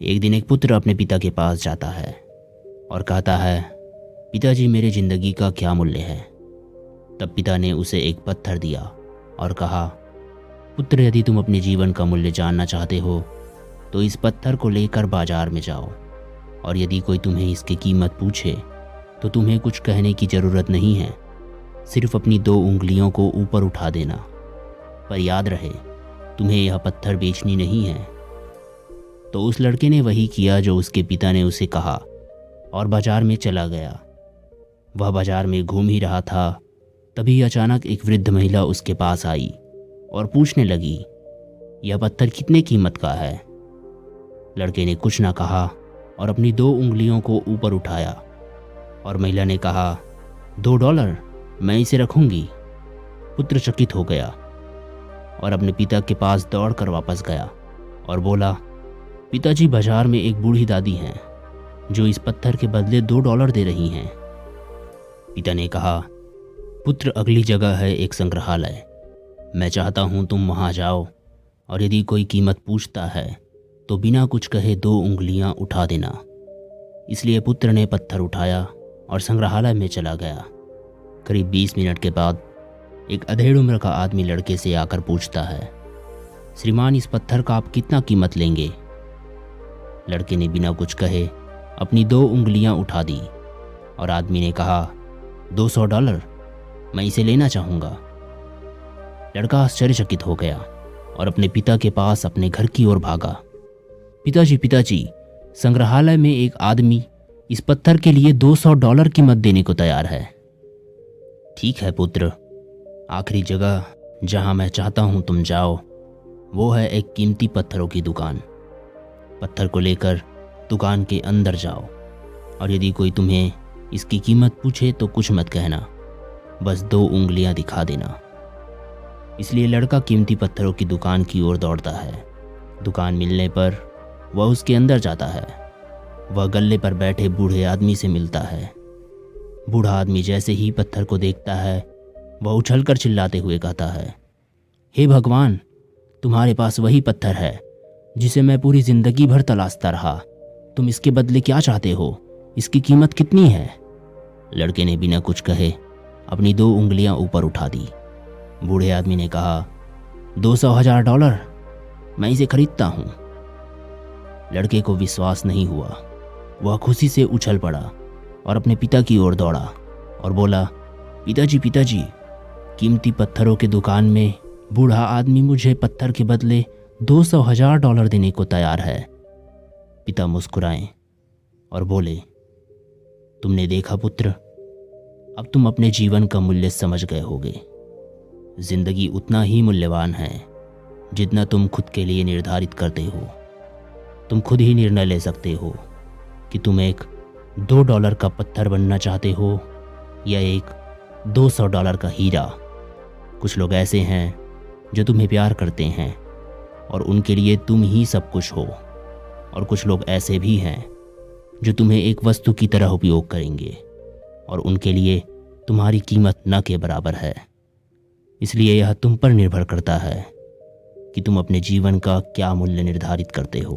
एक दिन एक पुत्र अपने पिता के पास जाता है और कहता है, पिताजी मेरे ज़िंदगी का क्या मूल्य है। तब पिता ने उसे एक पत्थर दिया और कहा, पुत्र यदि तुम अपने जीवन का मूल्य जानना चाहते हो तो इस पत्थर को लेकर बाजार में जाओ, और यदि कोई तुम्हें इसकी कीमत पूछे तो तुम्हें कुछ कहने की ज़रूरत नहीं है, सिर्फ अपनी 2 उंगलियों को ऊपर उठा देना। पर याद रहे, तुम्हें यह पत्थर बेचनी नहीं है। तो उस लड़के ने वही किया जो उसके पिता ने उसे कहा और बाजार में चला गया। वह बाजार में घूम ही रहा था, तभी अचानक एक वृद्ध महिला उसके पास आई और पूछने लगी, यह पत्थर कितने कीमत का है। लड़के ने कुछ ना कहा और अपनी 2 उंगलियों को ऊपर उठाया और महिला ने कहा, $2, मैं इसे रखूंगी। पुत्र चकित हो गया और अपने पिता के पास दौड़कर वापस गया और बोला, पिताजी बाजार में एक बूढ़ी दादी हैं जो इस पत्थर के बदले $2 दे रही हैं। पिता ने कहा, पुत्र अगली जगह है एक संग्रहालय, मैं चाहता हूँ तुम वहाँ जाओ और यदि कोई कीमत पूछता है तो बिना कुछ कहे 2 उंगलियाँ उठा देना। इसलिए पुत्र ने पत्थर उठाया और संग्रहालय में चला गया। करीब 20 मिनट के बाद एक अधेड़ उम्र का आदमी लड़के से आकर पूछता है, श्रीमान इस पत्थर का आप कितना कीमत लेंगे। लड़के ने बिना कुछ कहे अपनी 2 उंगलियां उठा दी और आदमी ने कहा, $200, मैं इसे लेना चाहूँगा। लड़का आश्चर्यचकित हो गया और अपने पिता के पास अपने घर की ओर भागा। पिताजी, संग्रहालय में एक आदमी इस पत्थर के लिए $200 कीमत देने को तैयार है। ठीक है पुत्र, आखिरी जगह जहाँ मैं चाहता हूँ तुम जाओ वो है एक कीमती पत्थरों की दुकान। पत्थर को लेकर दुकान के अंदर जाओ और यदि कोई तुम्हें इसकी कीमत पूछे तो कुछ मत कहना, बस 2 उंगलियां दिखा देना। इसलिए लड़का कीमती पत्थरों की दुकान की ओर दौड़ता है। दुकान मिलने पर वह उसके अंदर जाता है। वह गल्ले पर बैठे बूढ़े आदमी से मिलता है। बूढ़ा आदमी जैसे ही पत्थर को देखता है वह उछलकर चिल्लाते हुए कहता है, हे भगवान, तुम्हारे पास वही पत्थर है जिसे मैं पूरी जिंदगी भर तलाशता रहा। तुम इसके बदले क्या चाहते हो? इसकी कीमत कितनी है? लड़के ने बिना कुछ कहे अपनी 2 उंगलियां ऊपर उठा दी। बूढ़े आदमी ने कहा, $200,000, मैं इसे खरीदता हूँ। लड़के को विश्वास नहीं हुआ। वह खुशी से उछल पड़ा और अपने पिता की ओर दौड़ा और बोला, पिताजी, कीमती पत्थरों की दुकान में बूढ़ा आदमी मुझे पत्थर के बदले $200,000 देने को तैयार है। पिता मुस्कुराए और बोले, तुमने देखा पुत्र, अब तुम अपने जीवन का मूल्य समझ गए होगे। जिंदगी उतना ही मूल्यवान है जितना तुम खुद के लिए निर्धारित करते हो। तुम खुद ही निर्णय ले सकते हो कि तुम एक $2 का पत्थर बनना चाहते हो या एक $200 का हीरा। कुछ लोग ऐसे हैं जो तुम्हें प्यार करते हैं और उनके लिए तुम ही सब कुछ हो, और कुछ लोग ऐसे भी हैं जो तुम्हें एक वस्तु की तरह उपयोग करेंगे और उनके लिए तुम्हारी कीमत न के बराबर है। इसलिए यह तुम पर निर्भर करता है कि तुम अपने जीवन का क्या मूल्य निर्धारित करते हो।